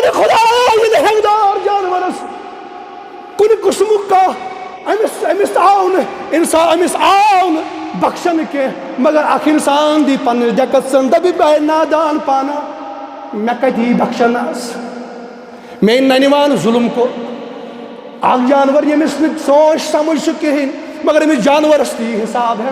کن خدا ہنگدار جانورس کن قسم کا امس آو بخشن کی مگر اخ انسان دی پن جکت سن دبی بہ نادان پانا میں کتی بخشنس میں ننوان ظلم کو اخ جانور یمس سوچ سمجھ سہ کہین مگر امس جانورس تی حساب ہے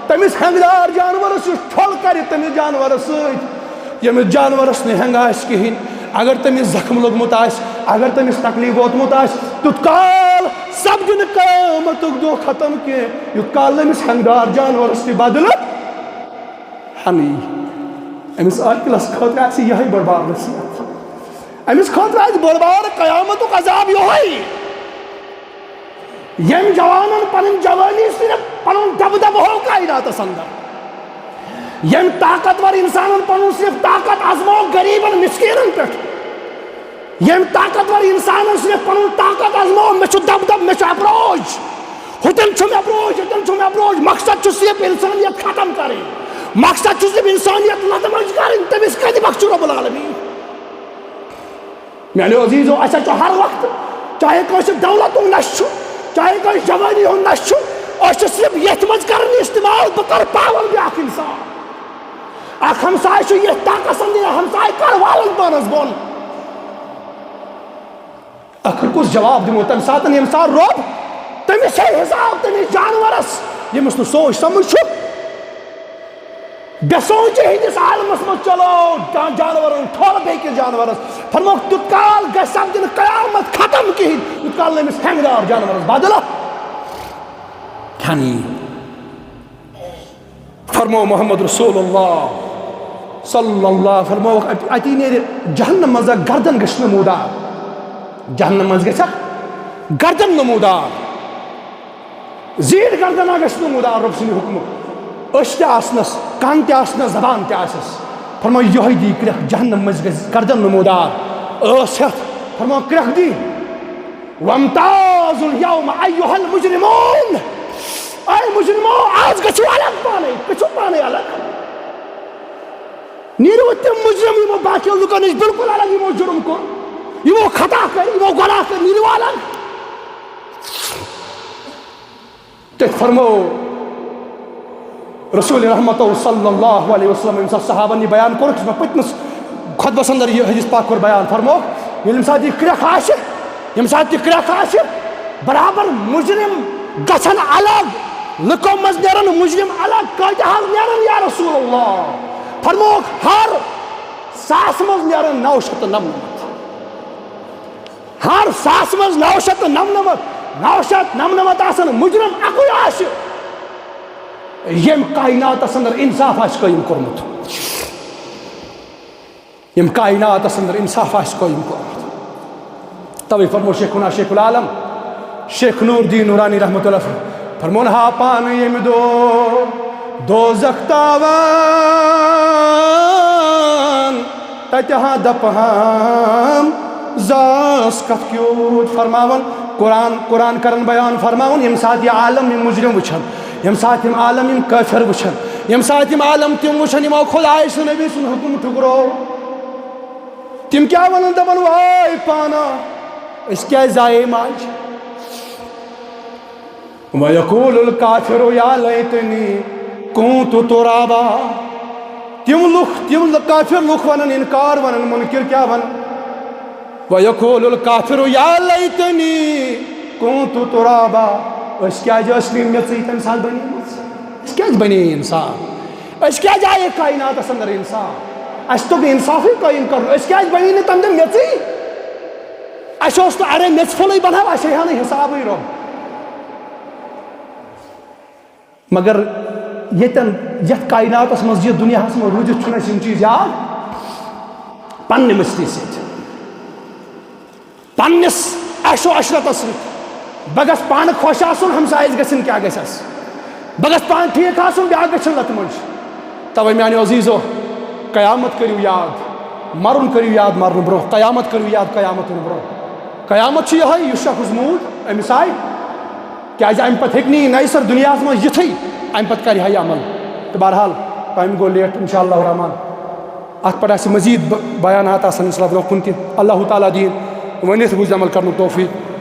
تمس ہنگدار جانورس ٹھل کر تمس جانورس ست یمس جانورس نہ ہنگ آس کہین اگر تمس زخم لوگمت آس اگر تمس تکلیف ووتمت آس تیت کال سپدِ نہٕ قیامتُک دۄہ ختم کینٛہہ یُت کال أمِس ہنگدار جانورس تہِ بدلہٕ ہنی أمِس عٲقلس خٲطرٕ آسہِ یِہے بٔڑ بار نصیحت أمِس خٲطرٕ آسہِ بٔڑ بار قیامتُک عذاب یِہوے ییٚمۍ جوانن پنٕنۍ جوانی صرف پنُن دبدبہٕ ہوو کائناتس اندر ییٚمۍ طاقتور انسانن پنُن صرف طاقت آزموو غریبن مسکیٖنن پٮ۪ٹھ ییٚمۍ طاقتور انسانن صرف پنُن طاقت آزموو مےٚ چھُ دبدب مےٚ چھُ اپروچ ہوتن چھُ مےٚ اپروچ ییٚتٮ۪ن چھُ مےٚ اپروچ مقصد چھُ صرف انسانیت ختم کرٕنۍ مقصد چھُ صرف انسانیت لتمج کرٕنۍ تٔمِس کتہِ بخشہِ رۄب العالمیٖن میانیو عزیزو اسہِ چھُ ہر وقت چاہے کٲنٛسہِ دولتُک نشہٕ چھُ چاہے کٲنٛسہِ جوانی ہُنٛد نشہٕ چھُ أسۍ چھِ صرف یتھ منٛز کران استعمال بہٕ کرٕ پاوَل بیٛاکھ انسان اکھ ہمساے چھُ یتھ طاقتس انٛدر ہمساے کر والن پانس بۄن ٲخٕر کُس جواب دِمو تمہِ ساتہٕ ییٚمہِ ساتہٕ رۄب تٔمِس چھے حساب تٔمِس جانورس ییٚمِس نہٕ سونٛچ سمجھ چھُ بے سونچی ہندس عالمس مز چلو جانورن ٹھول بیکس جانورس فرموک تیت کال گژھِ سپدٕنہٕ قیامت ختم کہین یوت کال أمِس ہنگدار جانورس بدلہٕ کھنی فرمو محمد رسول اللہ صلی اللہ فرموک اتی نیرِ جہنم مز گردن گژھِ نمودار جہنم مز گژھِ گردن نمودار زیٖٹھ گردنا گژھِ نمودار رۄب سٕنٛدِ حُکمُک أچھ تہِ آسنس کن تہِ آسنس زبان تہِ آسس فرمو یہوے دی کرٛٮ۪کھ جہنم مز گژھِ گردن نمودار ٲس ہٮ۪تھ فرمو کرٛٮ۪کھ دی وامتازوا اليوم أيها المجرمون اے مجرمو آز گژھِو الگ پانے گژھِو پانے الگ نیٖرِو تِم مجرم یِمو باقیو لُکن نِش بالکل الگ یِمو جُرم کوٚر یِمو خطا کٔرۍ یِمو گۄناہ کٔرۍ نیٖرِو الگ تٔتھۍ فرمو رسول رحمت صلی اللہ علیہ وسلم ییٚمہِ ساتہٕ صحابن یہِ بیان کوٚرُکھ یُس مےٚ پٔتمِس خۄطبس انٛدر یہِ حدیث پاک کوٚر بیان فرموکھ ییٚلہِ ییٚمہِ ساتہٕ یہِ کرٛٮ۪کھ آسہِ ییٚمہِ ساتہٕ یہِ کرٛٮ۪کھ آسہِ برابر مجرم گژھن الگ لُکو منٛز نیرن مجرم الگ کۭتیاہ حظ نیرن یا رسول اللہ فرموکھ ہر 100 منٛز نیرن 999 ہر 100 منٛز 999 999 آسن مجرم اکُے آسہِ یم کائناتس اندر انصاف آسہِ قٲیِم کوٚرمُت یم کائناتس اندر انصاف آسہِ قٲیِم کوٚرمُت توے فرمو شیخنا شیخ العالم شیخ نور الدین نورانی رحمۃ اللہ فرمون ہا پان ییٚمہِ دۄہ دوزخ تاوان تتہِ ہا دپہٕ ہم زاس کتھ کیُتھ فرماون قرآن کرن بیان فرماون ییٚمہِ ساتہٕ یہِ عالم یِم مجرم وٕچھن ییٚمہِ ساتہٕ یِم عالم یِم کٲفِر وٕچھن ییٚمہِ ساتہٕ یِم عالم تِم وٕچھن یِمو خۄداے سُنٛد نبی سُنٛد حُکم ٹھُکرو تِم کیٛاہ وَنن دپن واے پانا أسۍ کیٛازِ زایے ماجہِ وَیَقوٗلُ الْکافِرُ یا لیتنی کُنتُ تُرابا تِم کافر لُکھ وَنن اِنکار وَنن مُنکِر کیٛاہ وَنن وَیَقوٗلُ الْکافِرُ یا لیتنی کُنتُ تُرابا أسۍ کیٛازِ ٲسۍ نہٕ میٚژٕے تَمہِ ساتہٕ بنیمٕژ أسۍ کیٛازِ بنے اِنسان أسۍ کیٛازِ آیے کائناتس اندر اِنسان اَسہِ توٚگ اِنصافٕے قٲیِم کرُن أسۍ کیٛازِ بنے نہٕ تَمہِ دۄہ میٚژٕے اَسہِ اوس نہٕ اَڑے میٚژِ پھوٚلٕے بناو اَسہِ ہیٚیہِ ہا نہٕ حِسابٕے رۄب مگر ییٚتٮ۪ن یتھ کائناتس منٛز یتھ دُنیاہس منٛز روٗزِتھ چھُنہٕ اَسہِ یِم چیٖز یاد پننہِ مٔستی سۭتۍ پننِس عیش و عشرتس سۭتۍ بہٕ گژھٕ پانہٕ خۄش آسُن ہمسایس گژھٕنۍ کیٛاہ گژھٮ۪س بہٕ گژھٕ پانہٕ ٹھیٖک آسُن بیٛاکھ گژھِ لتہٕ منٛز توے میانیو عزیٖزو قیامت کٔرِو یاد مرُن کٔرِو یاد مرنہٕ برونٛہہ قیامت کٔرِو یاد قیامت یِنہٕ برونٛہہ قیامت چھُ یِہوے یُس شخص موٗد أمِس آیہِ کیٛازِ اَمہِ پتہٕ ہیٚکہِ نہٕ یہِ نَیہِ سر دُنیاہس منٛز یِتھٕے اَمہِ پتہٕ کرِ ہا یہِ عمل تہٕ بہرحال ٹایم گوٚو لیٹ انشاء اللہ الرحمان ات پہ مزید بیانات آسان انشاء اللہ برونٛہہ کُن تہِ اللہ تعالیٰ دِیِن ؤنِتھ بوٗزِ عمل کرنُک توفیٖق